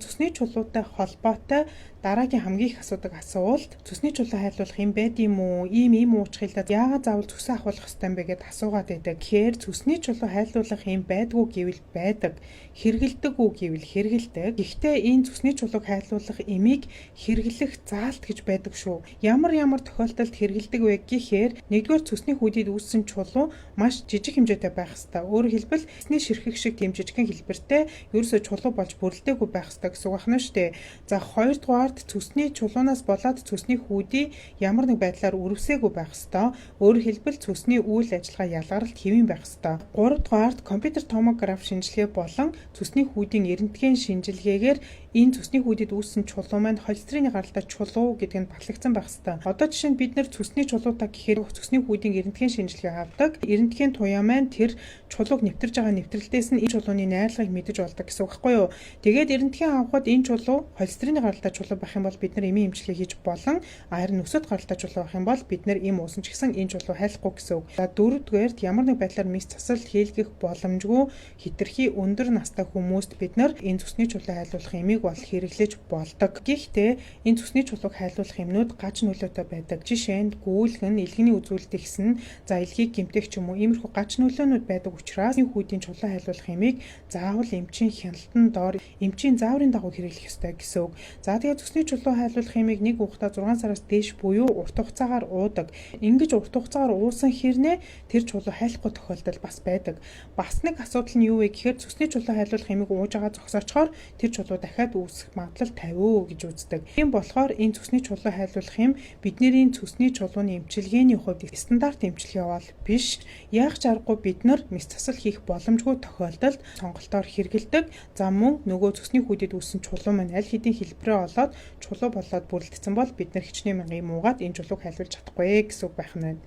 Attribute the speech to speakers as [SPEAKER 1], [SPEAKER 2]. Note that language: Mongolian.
[SPEAKER 1] Цусны чулуутай холбоотой дараагийн хамгийн их асуулт цусны чулуу хайлуулах юм байд юм уу? Ийм уучралдаа яагаад заавал цусаа ахуулах ёстой юм бэ гэдээ асуугаад байдаг. Тэгэхээр цусны чулуу хайлуулах юм байдгүй гэвэл байдаг, хэрэгэлдэг үү гэвэл хэрэгэлдэг. Гэхдээ энэ цусны чулууг хайлуулах эмийг хэрэглэх заалт гэж байдаг шүү. Ямар тохиолдолд хэрэгэлдэг вэ гэхээр нэгдүгээр цусны хүүдийг үүссэн чулуу маш жижиг хэмжээтэй байх ёстой. Өөрөөр хэлбэл цусны ширхэг шиг тийм жижигхэн хэлбэртэй ерөөсөө чулуу болж бүрэлдээгүй байх ёстой гэсэн үг байна шүү дээ. За хоёрдугаард цусны чулуунаас болоод цусны хүүдийг ямар нэг байдлаар үрвсээгүй байх ёстой. Өөрөөр хэлбэл цусны үйл ажиллагаа ялгаралт хэвэн байх ёстой. Гуравдугаард компьютер томограф шинжилгээ болон цусны хүүдийн эрентген шинжилгээгээр энэ цусны хүүдэд үүссэн чулуу маань холестерины гаралтай чулуу гэдэг нь батлагдсан байх ёстой. Одоо жишээ нь бид нэр цусны чулуутай гэхээр цусны хүүдийн эрентген шинжилгээ авдаг. Эрентген туяа маань тэр чулууг нэвтэрж байгаа нэвтрэлтээс нь энэ чулууны найрлагыг мэдэж болдог гэсэн үг байхгүй юу? Тэгээд эрентген авахад энэ чулуу холестерины гаралтай чулуу байх юм бол бид нар эмийн эмчилгээ хийж болон харин өсөд гаралтай чулуу байх юм бол бид нар эм уусан ч гэсэн энэ чулуу хайлахгүй гэсэн үг. За дөрөвдүгээрт ямар нэг байдлаар мэс засал хийлгэх боломжгүй хэтэрхий өндөр настай хүмүүст бид нар энэ цусны чулуу хайлуулах эмийг бол хэрэглэж болдог. Гэхдээ энэ цусны чулууг хайлуулах юмнууд гач нөлөөтэй байдаг. Жишээ нь гүйлгэн, илгэний үзүүлэлт ихсэн, за илгийг гэмтэх ч юм уу иймэрхүү гач нөлөөнүүд байдаг учраас энэ хүүдийн чулуу хайлуулах юмыг заавал эмчийн хяналтан доор эмчийн зааврын дагуу хэрэглэх ёстой гэсэн үг. За тэгээд цусны чулуу хайлуулах юмыг нэг уухтаа 6 сараас дээш буюу урт хугацаагаар уудаг. Ингэж урт хугацаагаар уусан хэрнээ тэр чулуу хайлахгүй тохиолдол бас байдаг. Бас нэг асуудал нь юу вэ гэхээр цусны чулуу хайлуулах юмыг ууж байгаа зогсоочхоор тэр чулуу дахиад үүсэх магадлал 50% гэж үздэг. Тийм болохоор энэ цусны чулуу хайлуулах юм бидний цусны чулууны эмчилгээний хувьд стандарт эмчилгээ бол биш. Яах ч аргагүй бид нар мэс засал хийх боломжгүй тохиолдолд сонголтоор хэрэгэлдэг. За мөн нөгөө цусны хүүдэд үүссэн чулуу маань аль хэдийн хэлбэрээ олоод чулуу болоод бүрэлдсэн бол бид нар хичнээн мянган юм уугаад энэ чулууг хайлуулж чадахгүй гэсэн үг байх нь байна.